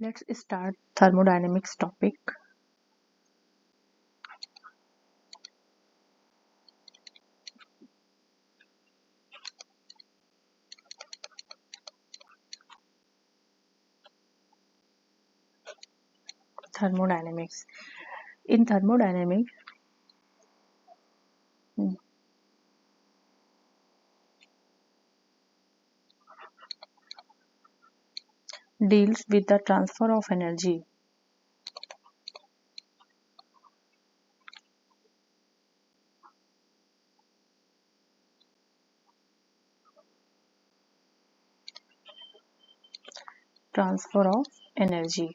Let's start thermodynamics topic. Thermodynamics. In thermodynamics, deals with the transfer of energy transfer of energy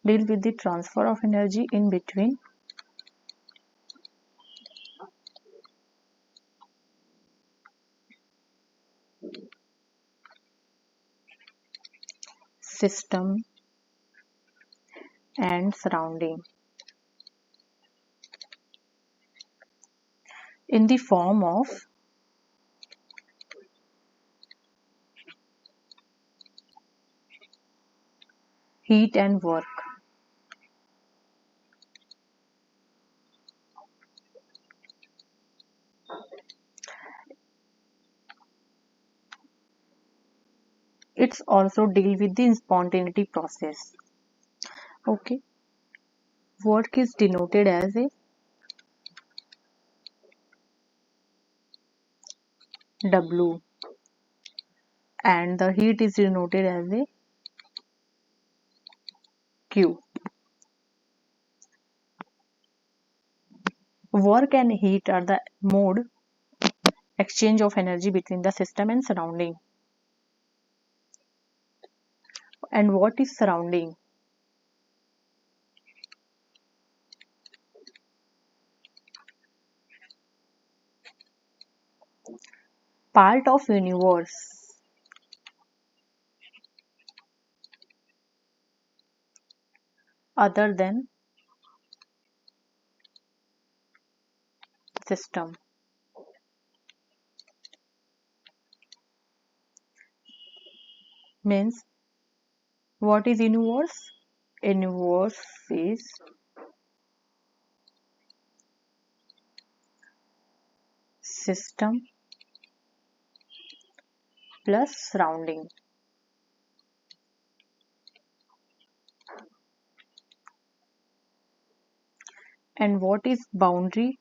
deal with the transfer of energy in between system and surrounding in the form of heat and work. It's also deal with the spontaneity process. Okay, work is denoted as a W and the heat is denoted as a Q. Work and heat are the mode exchange of energy between the system and surrounding. And what is surrounding? Part of universe other than system. Means what is universe? Universe is system plus surrounding. And what is boundary?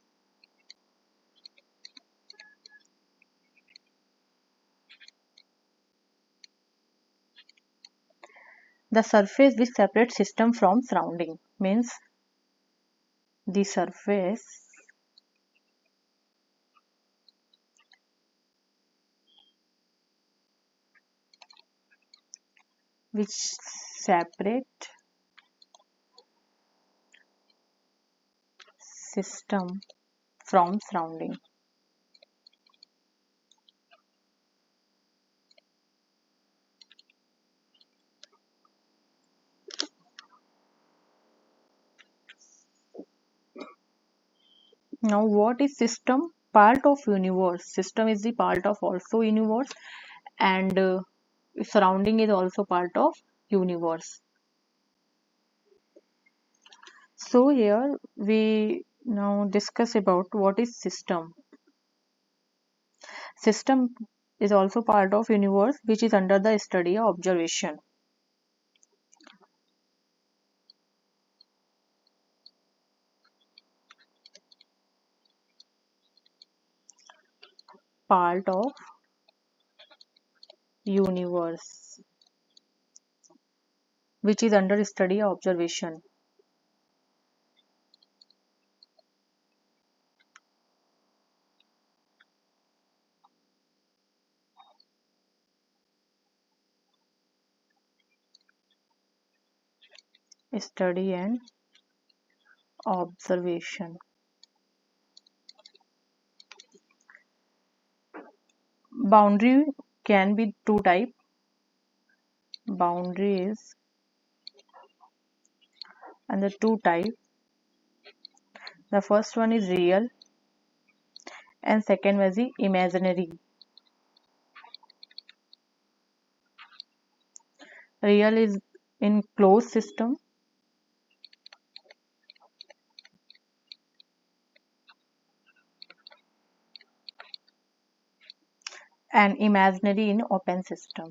The surface which separates system from surrounding. Means the surface which separate system from surrounding. Now what is system? Part of universe. System is the part of also universe and surrounding is also part of universe. So here we now discuss about what is system. System is also part of universe which is under the study of observation. Part of universe which is under study of observation. Study and observation. Boundary can be two type. Boundary is and the two type. The first one is real and second was the imaginary. Real is in closed system, and imaginary in open system.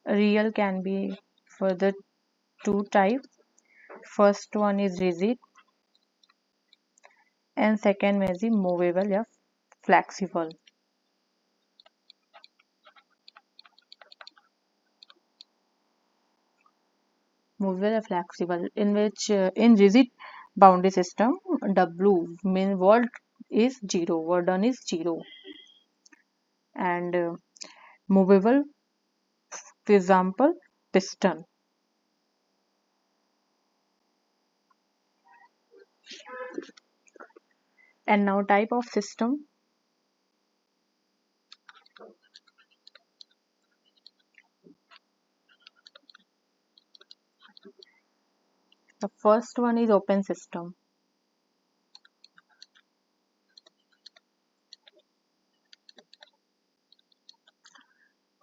Real can be further two types. First one is rigid and second is movable या flexible. Movable or flexible, in which in rigid boundary system, W mean work is zero, work done is zero, and movable, for example, piston. And now type of system. The first one is open system.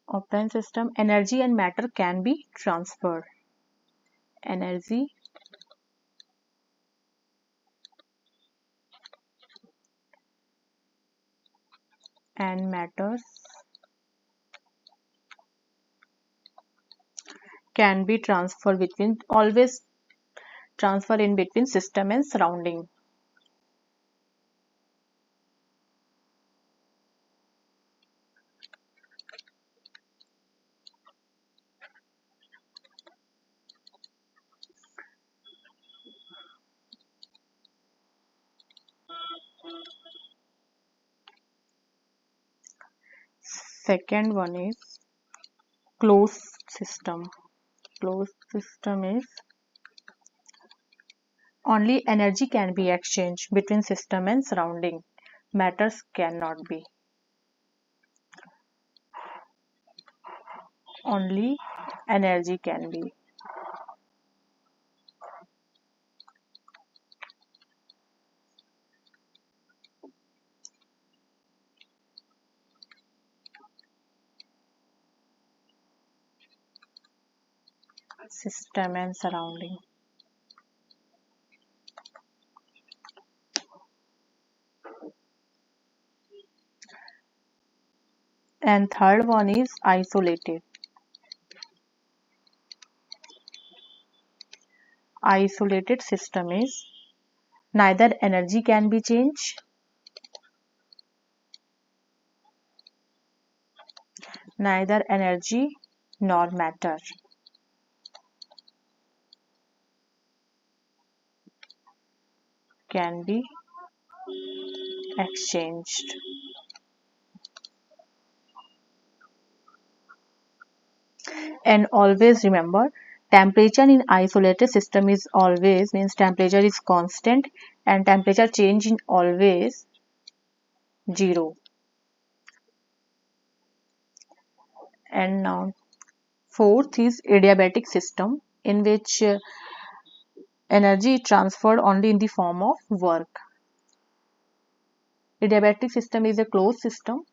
Open system, energy and matter can be transferred. Energy and matters can be transferred between, always transfer in between system and surrounding. Second one is closed system. Closed system is only energy can be exchanged between system and surrounding. Matters cannot be. Only energy can be. System and surrounding. And third one is isolated. Isolated system is neither energy can be changed, neither energy nor matter can be exchanged. And always remember, temperature in isolated system is always means temperature is constant and temperature change in always zero. And now fourth is adiabatic system, in which energy is transferred only in the form of work. Adiabatic system is a closed system.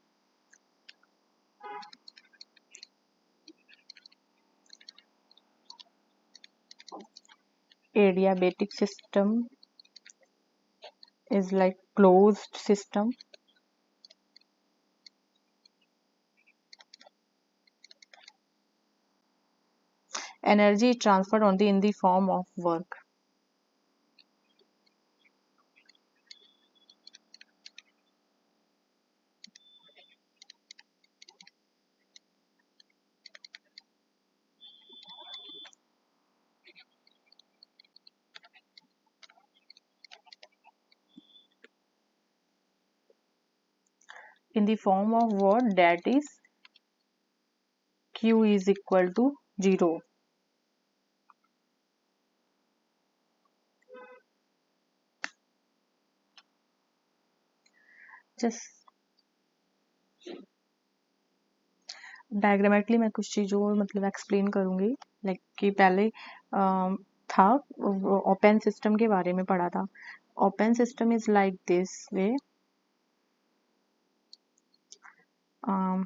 Adiabatic system is like closed system. Energy is transferred only in the form of work. In the form of what? That is Q is equal to 0. Just diagrammatically मैं कुछ चीज़ों मतलब explain करूँगी, like कि पहले था open system के बारे में पढ़ा था, Open system is like this way. Um,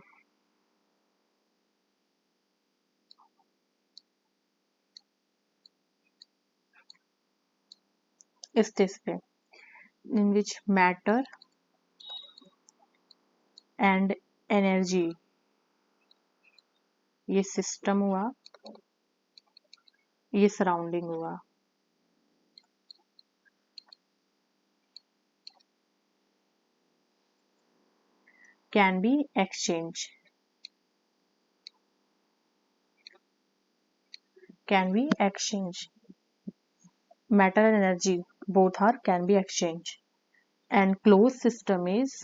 is this way, in which matter and energy, ये system हुआ, ये surrounding हुआ, can be exchanged. Can be exchanged. Matter and energy both are can be exchanged. And closed system is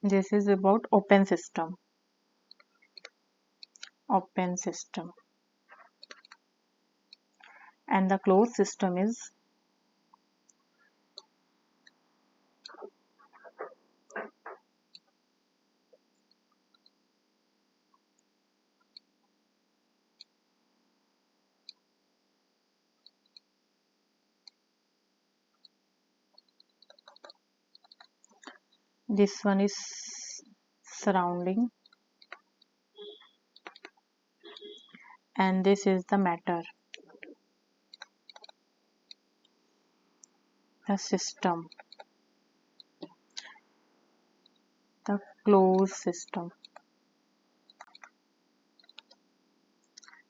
this is about open system. Open system. And the closed system is this one is surrounding and this is the matter, the system, the closed system.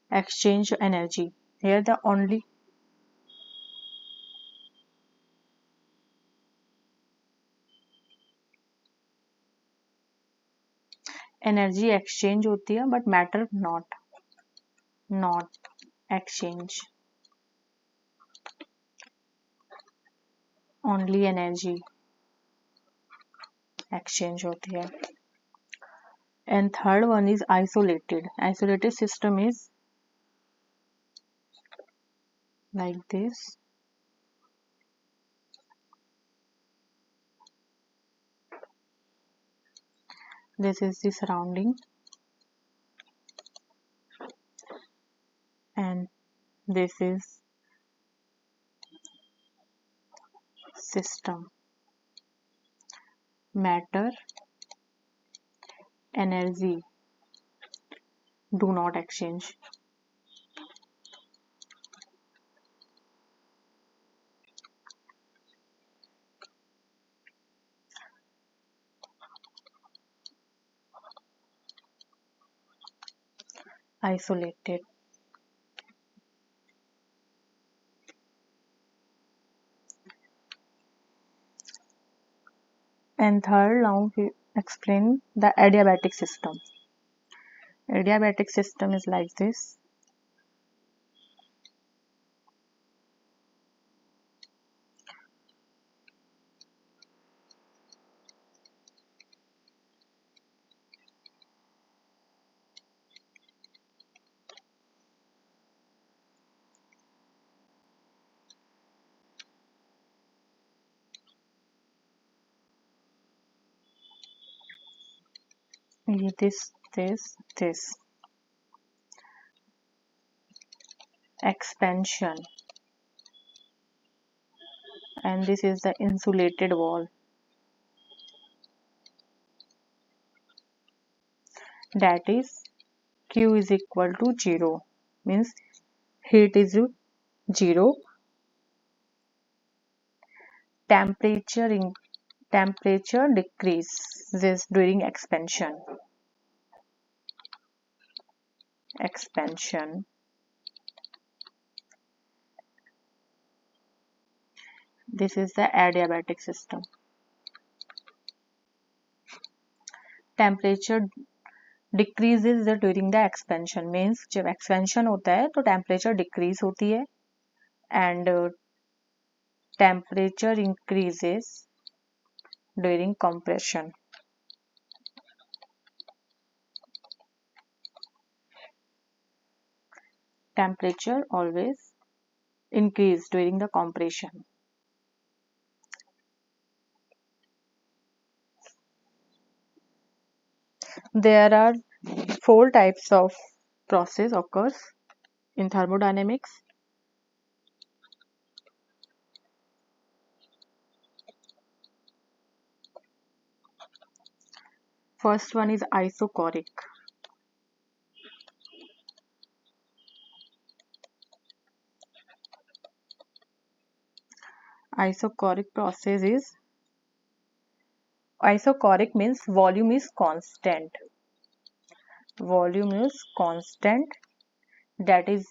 Exchange energy. Here the only energy exchange होती है but matter not exchange. Only energy exchange होती है. And third one is isolated. Isolated system is like this. This is the surrounding and this is system. Matter, energy do not exchange. Isolated. And third, now we explain the adiabatic system. Adiabatic system is like this. This expansion, and this is the insulated wall. That is Q is equal to 0, means heat is 0, temperature decreases during expansion. This is the adiabatic system. Temperature decreases during the expansion, means जब expansion होता है तो temperature decrease होती है and temperature increases during compression. Temperature always increase during the compression. There are four types of process occurs in thermodynamics? First one is isochoric. Isochoric process is, isochoric means volume is constant. Volume is constant, that is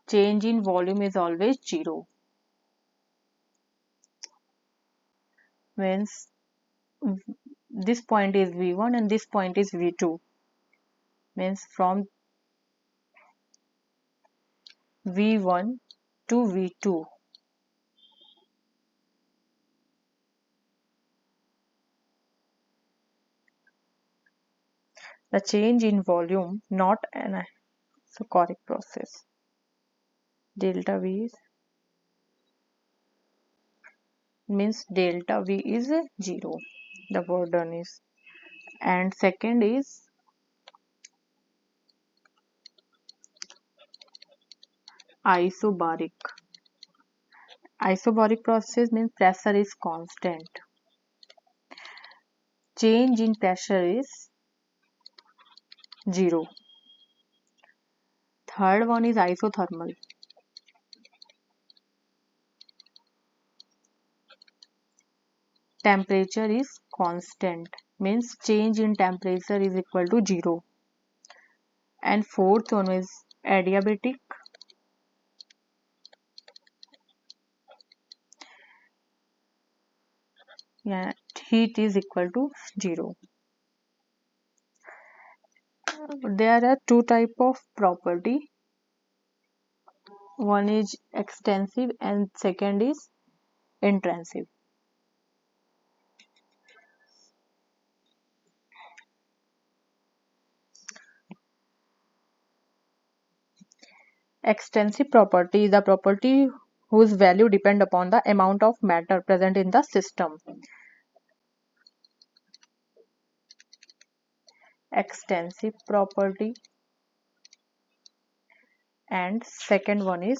change in volume is always zero. Means this point is V1 and this point is V2. Means from V1 to V2. The change in volume, not an isochoric process. Delta V means delta V is 0. The word done is. And second is isobaric. Isobaric process means pressure is constant. Change in pressure is 0. Third one is isothermal. Temperature is constant, means change in temperature is equal to 0. And fourth one is adiabatic. Yeah, heat is equal to 0. There are two type of property. One is extensive and second is intrinsic. Extensive property is the property whose value depend upon the amount of matter present in the system. Extensive property. And second one is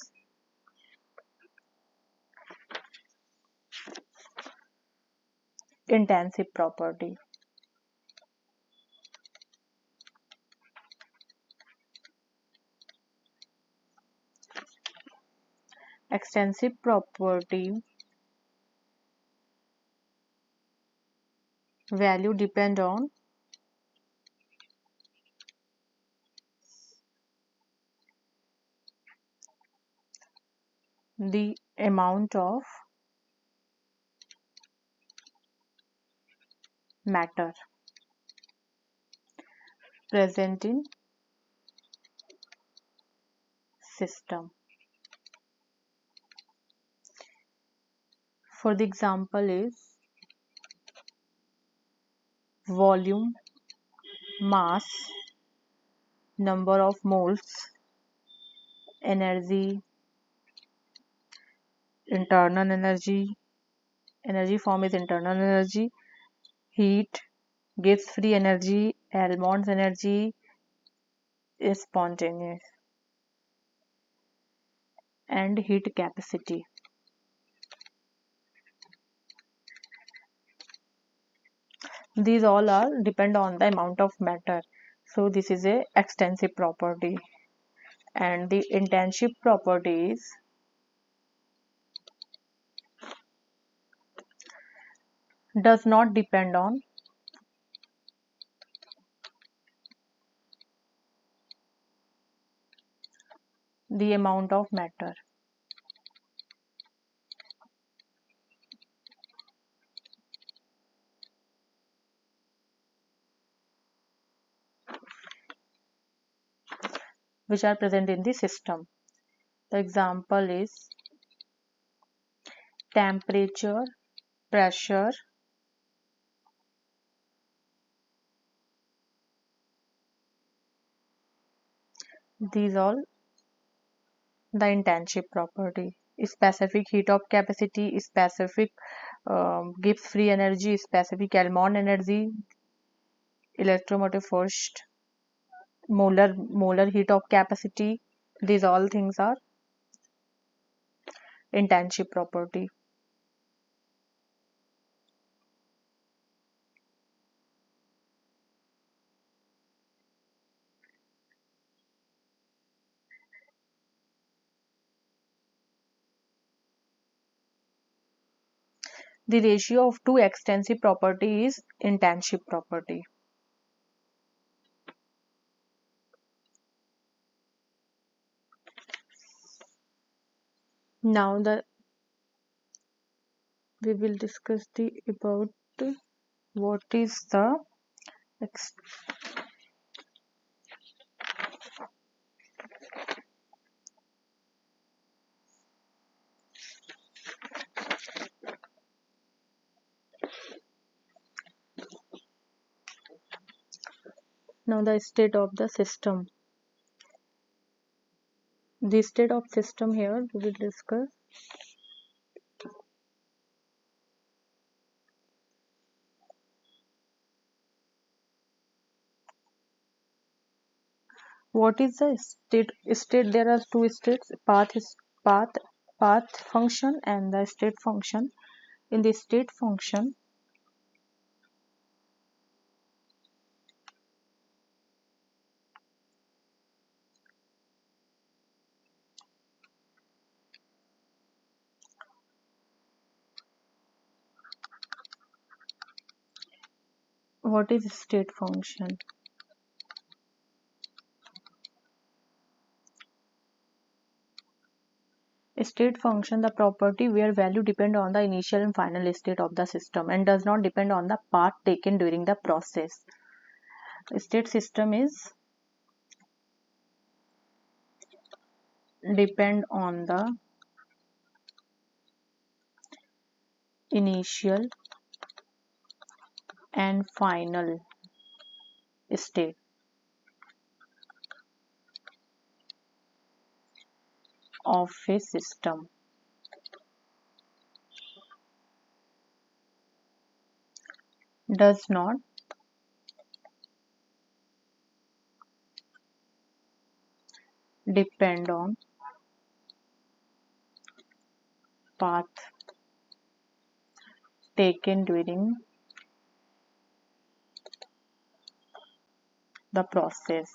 intensive property. Extensive property value depend on the amount of matter present in system. For the example is volume, mass, number of moles, energy, internal energy, energy form is internal energy, heat, Gibbs free energy, Helmholtz energy is spontaneous, and heat capacity. These all are depend on the amount of matter. So this is a extensive property. And the intensive properties does not depend on the amount of matter. Which are present in the system. The example is temperature, pressure, these all the intensive property. Specific heat of capacity, specific Gibbs free energy, specific Helmholtz energy. electromotive force, molar heat of capacity. These all things are internship property. The ratio of two extensive property is internship property. Now we will discuss the about what is the now the state of the system. The state of system here we will discuss. What is the state? State, there are two states: path path function and the state function. In the state function, what is state function? State function, the property where value depend on the initial and final state of the system and does not depend on the path taken during the process. State system is depend on the initial and final state of a system. Does not depend on path taken during the process.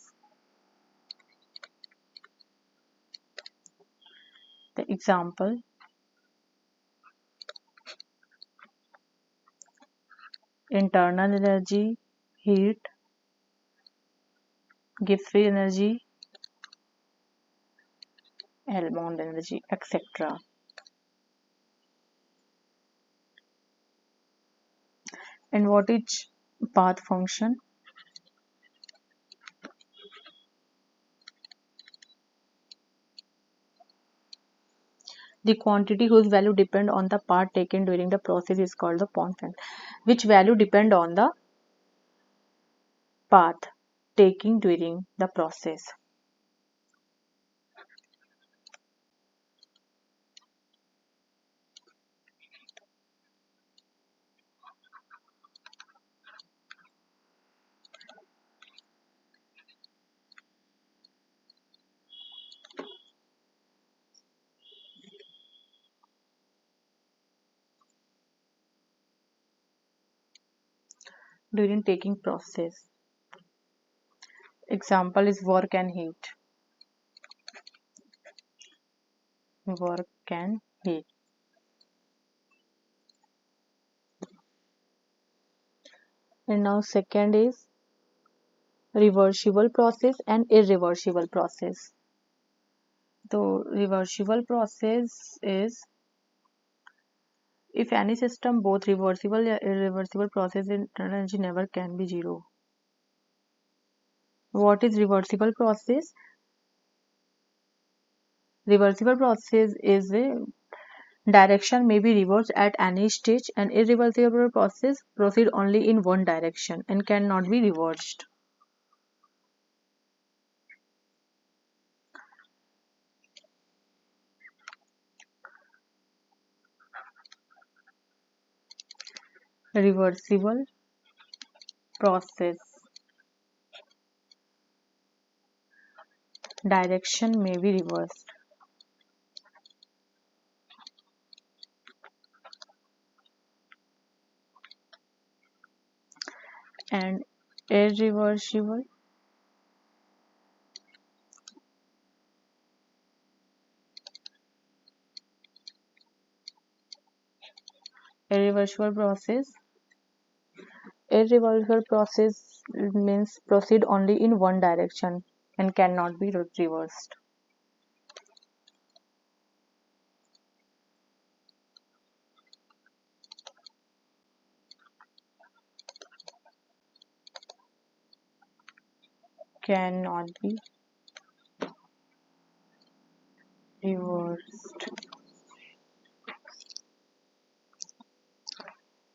The example: internal energy, heat, gives free energy, Helmont energy, etc. And what is path function? The quantity whose value depend on the path taken during the process is called the constant. Which value depend on the path taken during the process? During taking process. Example is work and heat. Work and heat. And now second is reversible process and irreversible process. So reversible process is if any system both reversible or irreversible process, internal energy never can be zero. What is reversible process? Reversible process is a direction may be reversed at any stage, and irreversible process proceed only in one direction and cannot be reversed. Reversible process direction may be reversed. And irreversible irreversible process irreversible process means proceed only in one direction and cannot be reversed. Cannot be reversed.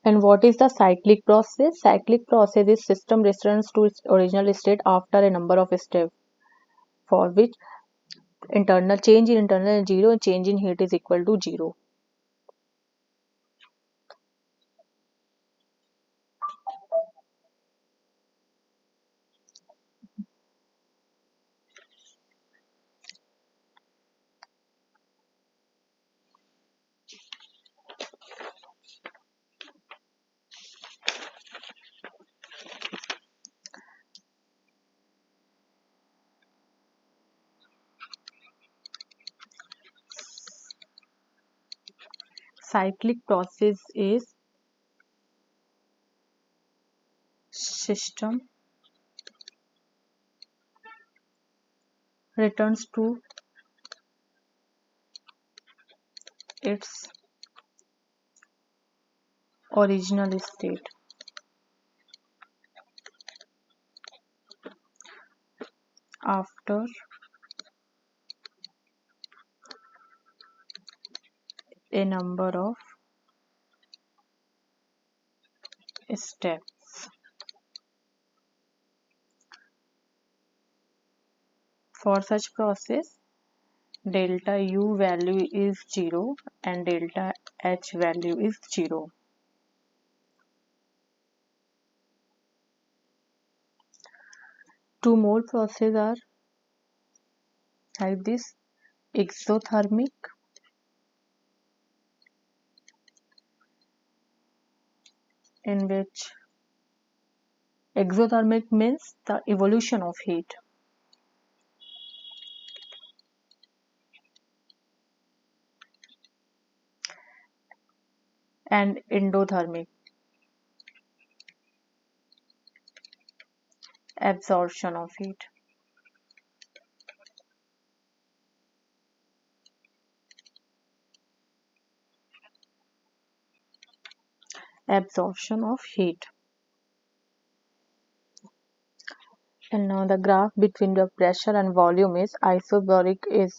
And what is the cyclic process? Cyclic process is system returns to its original state after a number of steps, for which internal change in internal 0 and change in heat is equal to 0. Cyclic process is system returns to its original state after a number of steps. For such process, delta U value is 0 and delta H value is 0. Two more processes are like this: exothermic, in which exothermic means the evolution of heat, and endothermic, absorption of heat. Absorption of heat. And now the graph between the pressure and volume is isobaric, is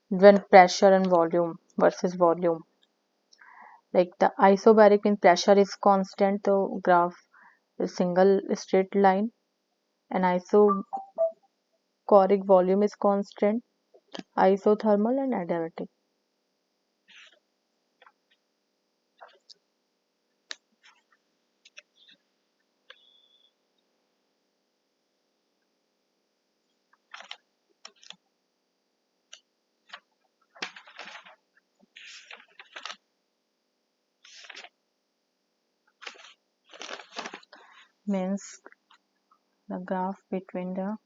when pressure and volume versus volume. Like the isobaric means pressure is constant, the graph is single straight line, and isocoric volume is constant, isothermal and adiabatic. Means the graph between the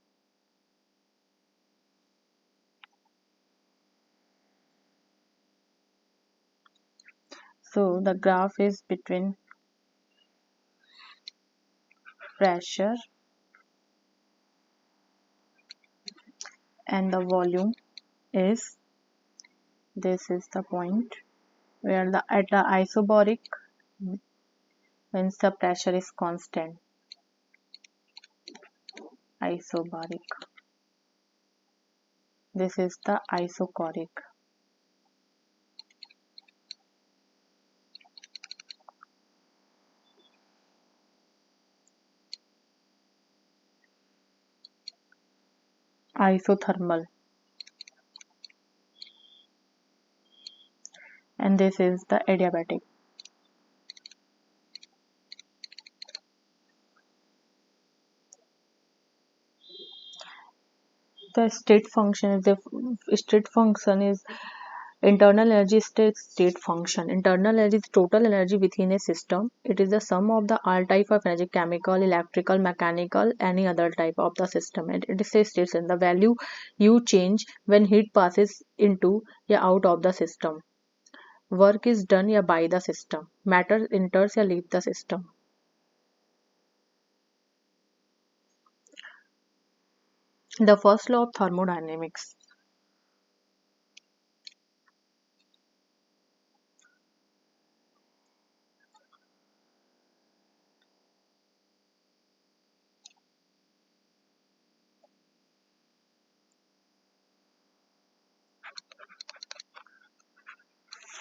so the graph is between pressure and the volume is, this is the point where the at the isobaric means the pressure is constant, isobaric. This is the isocoric. Isothermal, and this is the adiabatic. The state function is internal energy state function. Internal energy is total energy within a system. It is the sum of the all type of energy, chemical, electrical, mechanical, any other type of the system. And it is a state, and the value you change when heat passes into या out of the system. Work is done या by the system. Matter enters या leave the system. The first law of thermodynamics.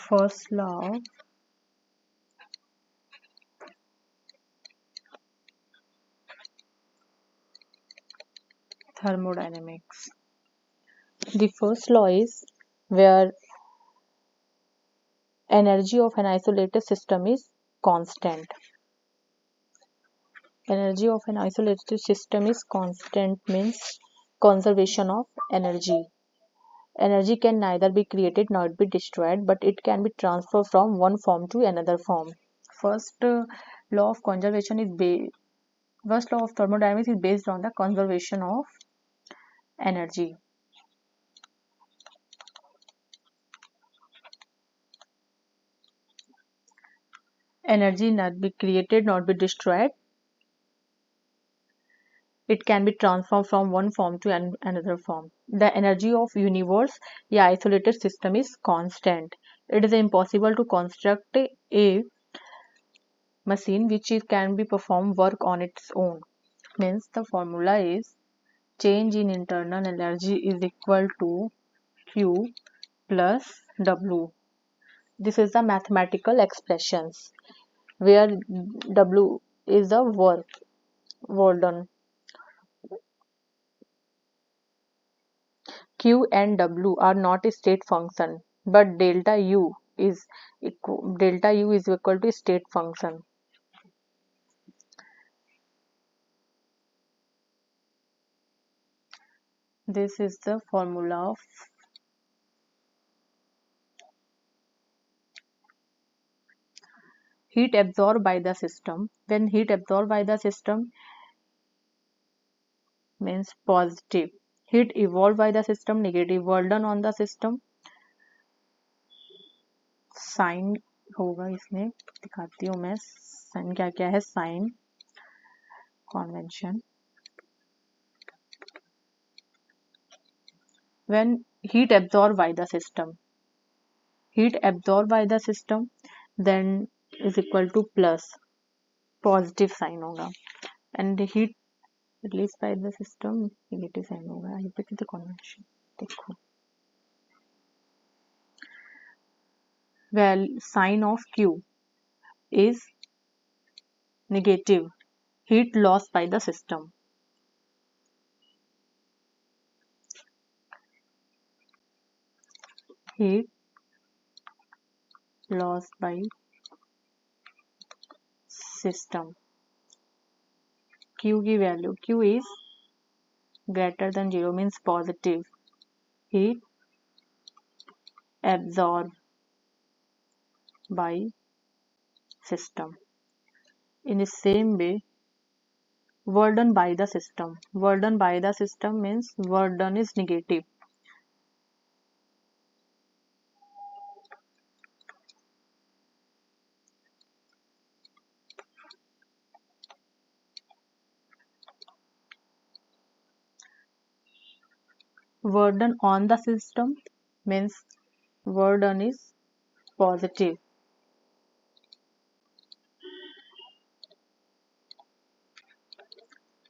First law of thermodynamics. The first law is where energy of an isolated system is constant. Energy of an isolated system is constant means conservation of energy. Energy can neither be created nor be destroyed, but it can be transferred from one form to another form. First law of conservation is first law of thermodynamics is based on the conservation of energy. Energy not be created nor be destroyed. It can be transformed from one form to another form. The energy of universe या isolated system is constant. It is impossible to construct a machine which can be perform work on its own. Means the formula is change in internal energy is equal to Q plus W. This is the mathematical expressions where W is the work done. Q and W are not a state function, but delta U is equal to state function. This is the formula of heat absorbed by the system. When heat absorbed by the system means positive. Heat evolved by the system negative. Work done on the system sign होगा इसमें दिखाती हूँ मैं sign क्या क्या है sign convention when heat absorbed by the system then is equal to plus positive sign होगा and heat release by the system negative sign होगा ये पे कितने कॉन्वेंशन देखो well sign of Q is negative heat lost by the system heat lost by system Q की value Q is greater than 0 means positive heat absorbed by system. In the same way, work done by the system. Work done by the system means work done is negative. Work done on the system means work done is positive.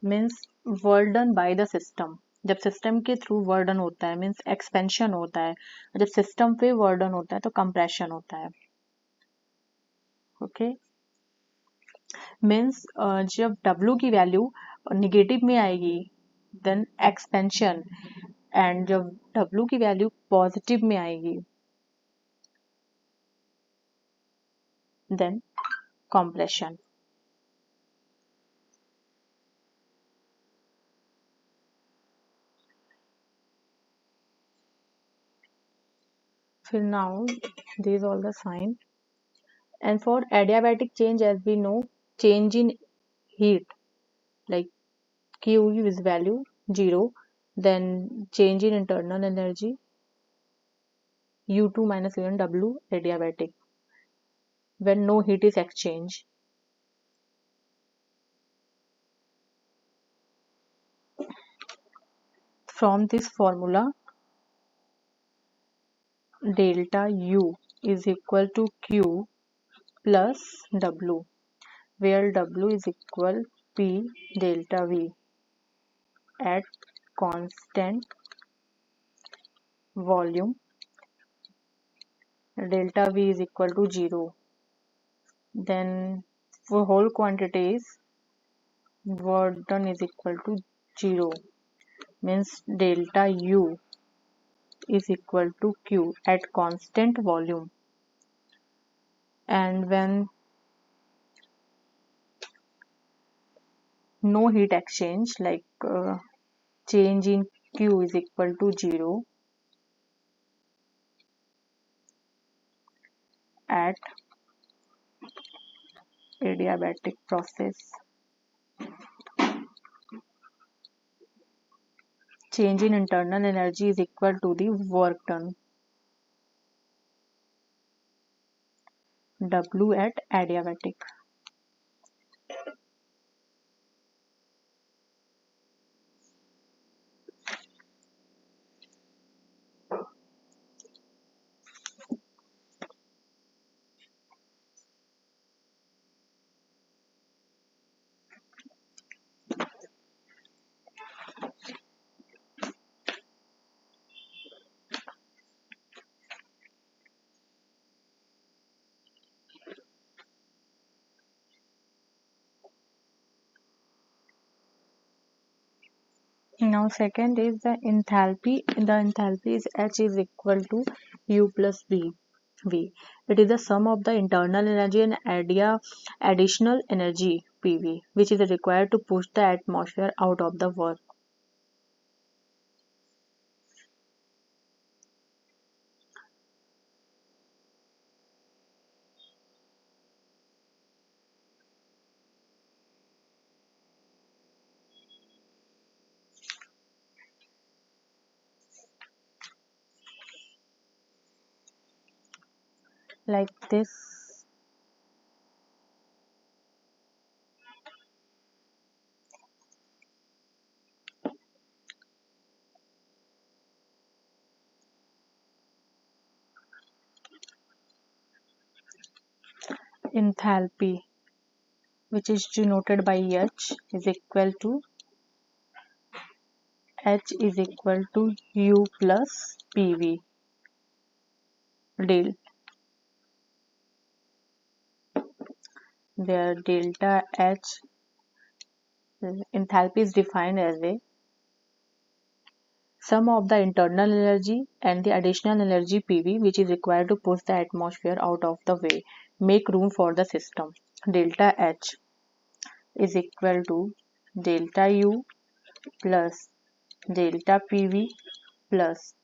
Means work done by the system. जब system के through work done होता है means expansion होता है जब system पे work done होता है तो कंप्रेशन होता है ओके मीन्स जब W की वैल्यू निगेटिव में आएगी देन एक्सपेंशन एंड जब W की वैल्यू पॉजिटिव में आएगी then compression. now these all the sign. And for adiabatic change, as we know, change in heat, like Q is value 0, then change in internal energy U2 minus U1 W adiabatic when no heat is exchanged. From this formula, delta U is equal to Q plus W, where W is equal P delta V at constant volume. Delta V is equal to 0. Then for whole quantities, work done is equal to 0, means delta U is equal to Q at constant volume. And when no heat exchange, like change in Q is equal to 0 at adiabatic process, change in internal energy is equal to the work done, W at adiabatic. Now second is the enthalpy. The enthalpy is H is equal to U plus V. It is the sum of the internal energy and additional energy PV, which is required to push the atmosphere out of the work. Like this. Enthalpy, which is denoted by H, is equal to U plus PV del, where delta H enthalpy is defined as a sum of the internal energy and the additional energy PV, which is required to push the atmosphere out of the way, make room for the system. Delta H is equal to delta U plus delta PV plus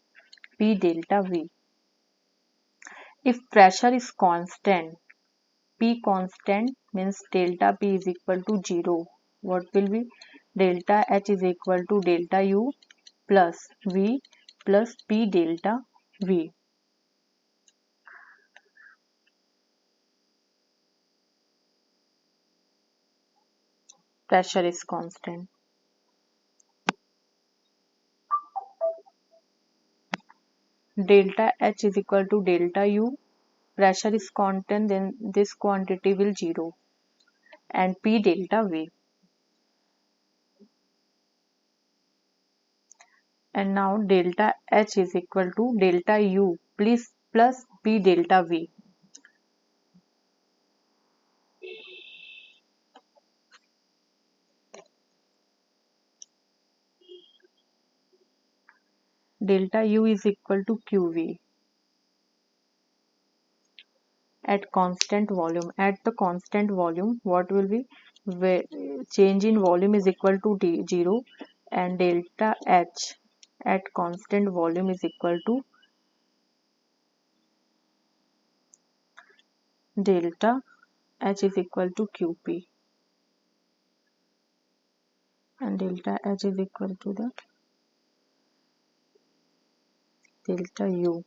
P delta V. If pressure is constant, P constant, means delta P is equal to 0. What will be? Delta H is equal to delta U plus V plus P delta V. Pressure is constant. Delta H is equal to delta U. Pressure is constant, then this quantity will 0. And P delta V. And now delta H is equal to delta U plus P delta V. Delta U is equal to QV at constant volume. At the constant volume, what will be? Change in volume is equal to 0, and delta H at constant volume is equal to delta H is equal to QP, and delta H is equal to the delta U.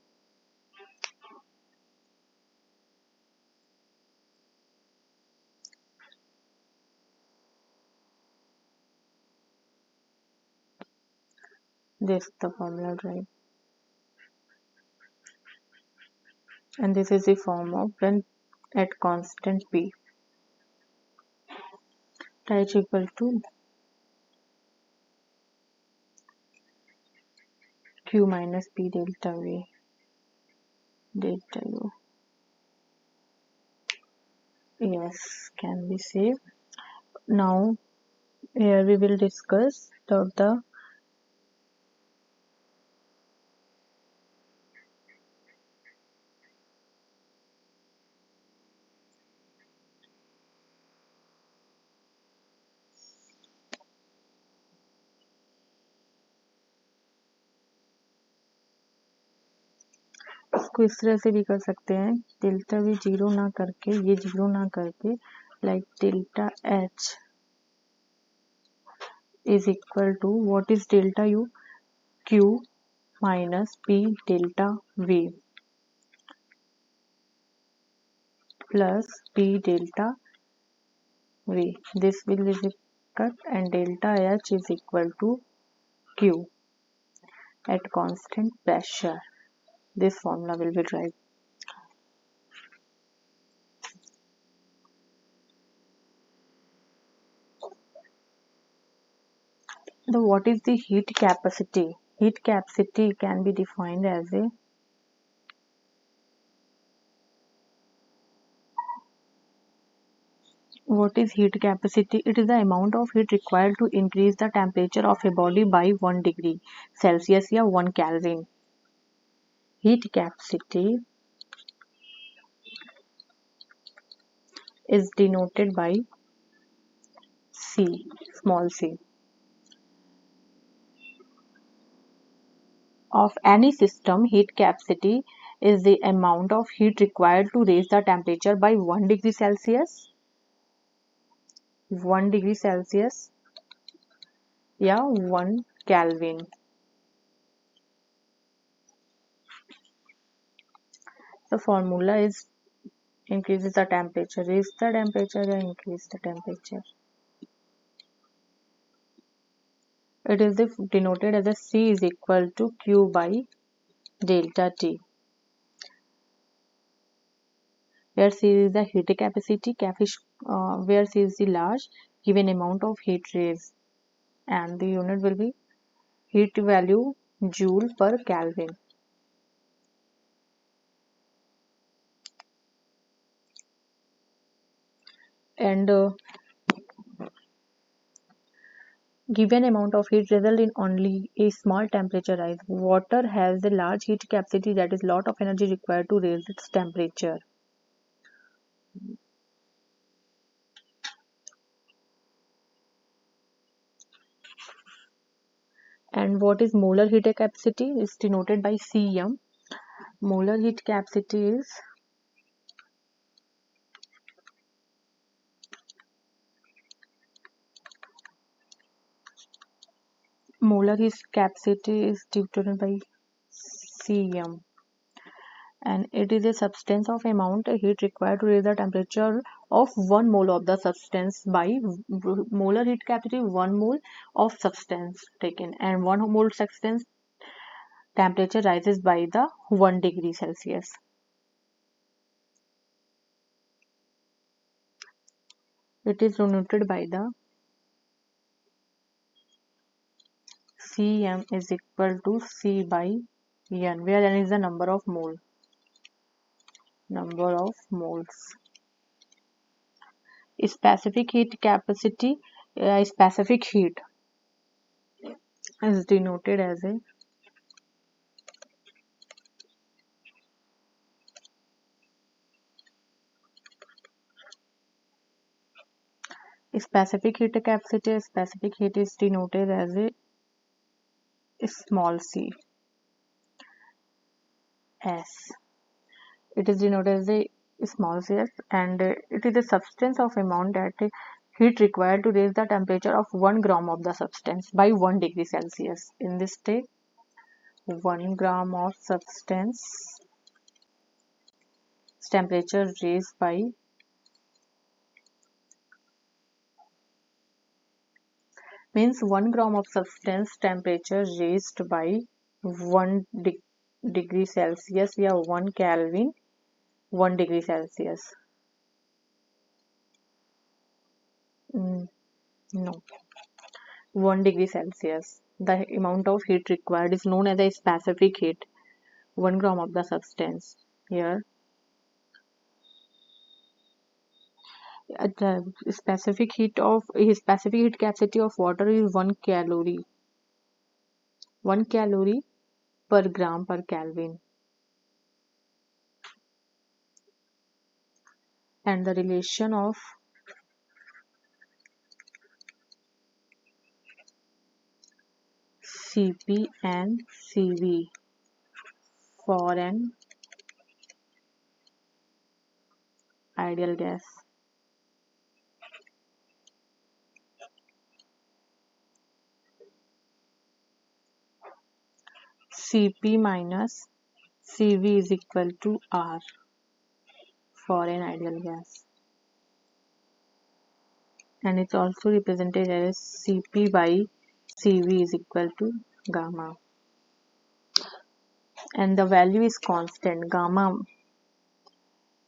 This is the formula, right? And this is the form of when at constant P. H equal to Q minus P delta V delta U. Yes, can be saved. Now here we will discuss the इसको इस तरह से भी कर सकते हैं, delta we zero ना करके, ये जीरो ना करके, like delta H is equal to what is delta U, Q minus P delta V plus P delta V. This will be cut and delta H is equal to Q at constant pressure. This formula will be right. The what is the heat capacity? Heat capacity can be defined as a what is heat capacity? It is the amount of heat required to increase the temperature of a body by 1 degree Celsius या 1 Kelvin. Heat capacity is denoted by C, small c. Of any system, heat capacity is the amount of heat required to raise the temperature by 1 degree Celsius. 1 degree Celsius या 1 Kelvin. The formula is increases the temperature, raise the temperature or increase the temperature. It is denoted as a C is equal to Q by delta T. Where C is the heat capacity, where C is the large given amount of heat raised, and the unit will be heat value joule per Kelvin. And given amount of heat result in only a small temperature rise. Water has a large heat capacity, that is lot of energy required to raise its temperature. And what is molar heat capacity is denoted by Cm. Molar heat capacity is denoted by Cm, and it is a substance of amount of heat required to raise the temperature of 1 mole of the substance by molar heat capacity 1 mole of substance taken, and 1 mole substance temperature rises by the 1 degree Celsius. It is denoted by the Cm is equal to C by N, where N is the number of moles. Specific heat capacity, specific heat is denoted as a specific heat capacity. Specific heat is denoted as a small c. S. It is denoted as a small cs, and it is a substance of amount that heat required to raise the temperature of 1 gram of the substance by 1 degree Celsius. In this state, 1 gram of substance temperature raised by means 1 gram of substance temperature raised by 1 degree Celsius, या 1 Kelvin, 1 degree Celsius. No, 1 degree Celsius. The amount of heat required is known as a specific heat. 1 gram of the substance. Here, the specific heat capacity of water is 1 calorie. 1 calorie per gram per Kelvin. And the relation of Cp and Cv for an ideal gas. Cp minus Cv is equal to R for an ideal gas. And it's also represented as Cp by Cv is equal to gamma. And the value is constant, gamma,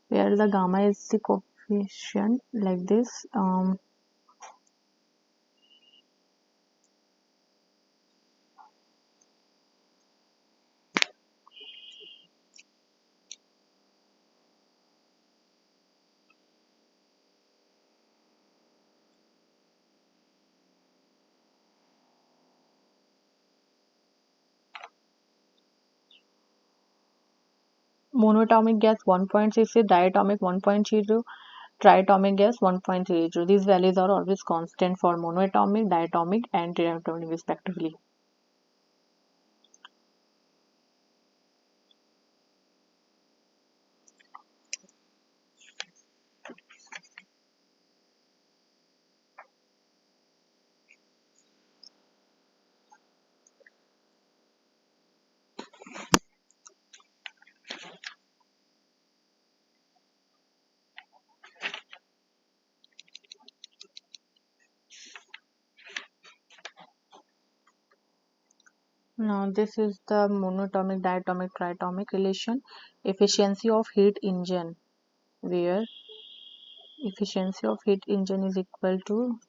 where the gamma is the coefficient like this. Monoatomic gas 1.66, diatomic 1.0, triatomic gas 1.30. These values are always constant for monoatomic, diatomic, and triatomic respectively. Now this is the monoatomic, diatomic, triatomic relation. Efficiency of heat engine, where efficiency of heat engine is equal to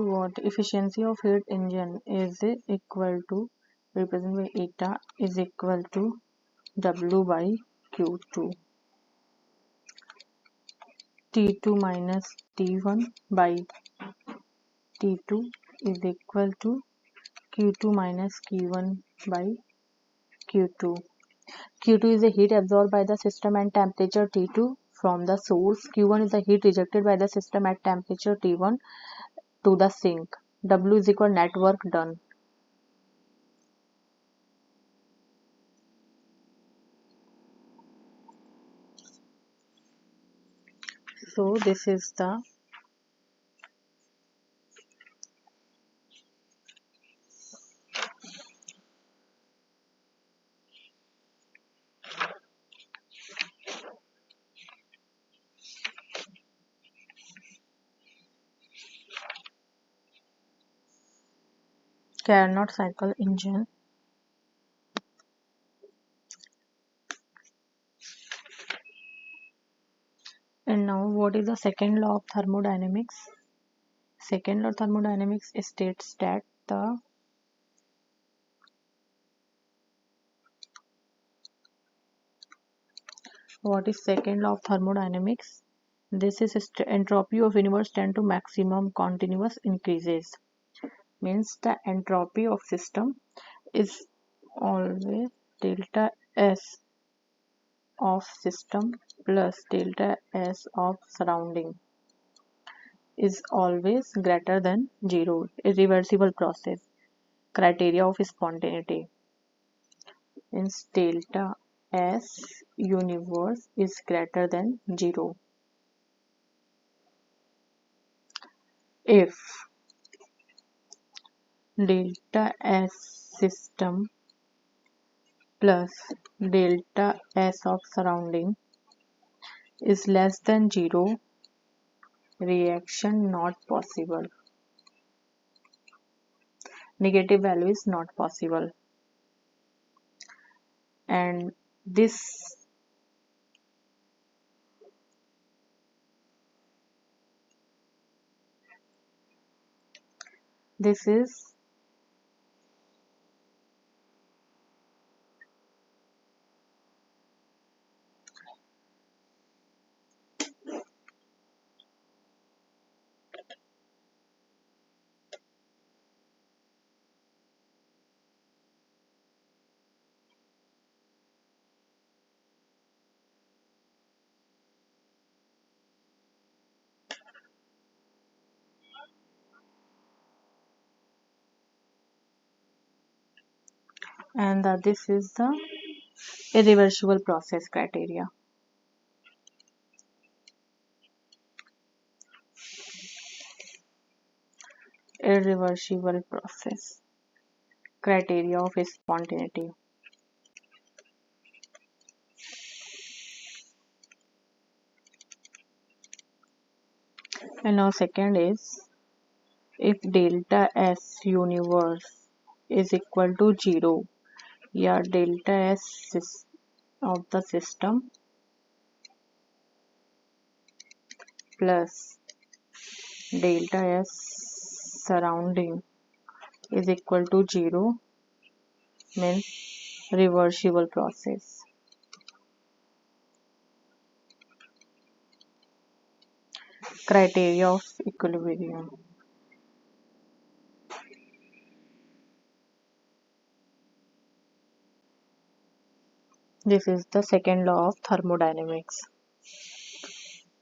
what? Efficiency of heat engine is equal to, represented by eta, is equal to W by Q2. T2 minus T1 by T2 is equal to Q2 minus Q1 by Q2. Q2 is the heat absorbed by the system at temperature T2 from the source. Q1 is the heat rejected by the system at temperature T1 to the sink. W is equal net work done. So this is the Carnot cycle engine. And now what is the second law of thermodynamics? Second law of thermodynamics states that the what is second law of thermodynamics? This is entropy of universe tend to maximum continuous increases. Means the entropy of system is always delta S of system plus delta S of surrounding. is always greater than 0. Irreversible process. Criteria of spontaneity. Means delta S universe is greater than 0 if delta S system plus delta S of surrounding is less than 0, reaction not possible. Negative value is not possible. And this is this is the irreversible process criteria. Irreversible process criteria of spontaneity. And now second is, if delta S universe is equal to 0, yeah, delta S of the system plus delta S surrounding is equal to 0, means reversible process. Criteria of equilibrium. This is the second law of thermodynamics.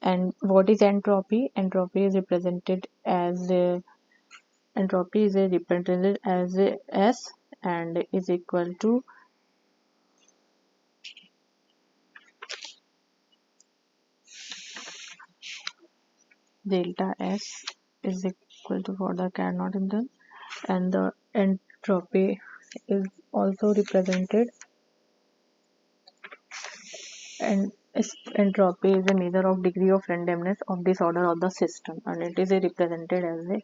And what is entropy? Entropy is represented as S and is equal to delta S is equal to, for the Carnot engine, and the entropy is also represented, and entropy is a measure of degree of randomness of disorder of the system, and it is represented as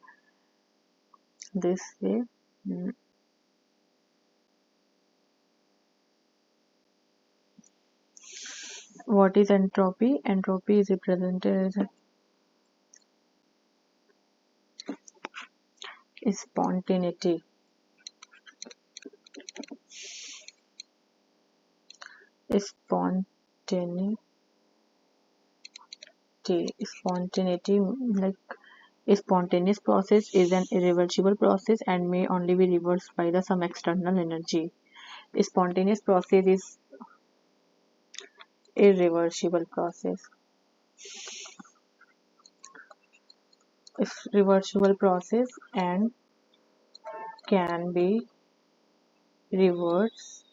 this way. What is entropy? Entropy is represented as spontaneity. Spontaneity, like a spontaneous process is an irreversible process and may only be reversed by some external energy. A spontaneous process is irreversible process. Irreversible process and can be reversed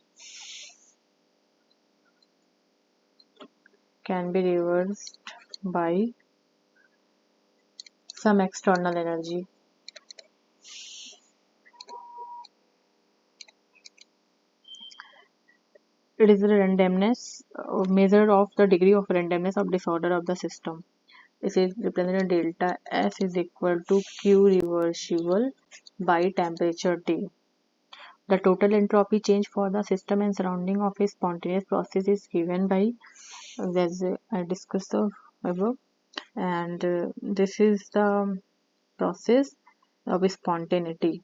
by some external energy. It is the randomness, measure of the degree of randomness of disorder of the system. This is represented delta S is equal to Q reversible by temperature T. The total entropy change for the system and surrounding of a spontaneous process is given by, as I discussed above, and this is the process of spontaneity.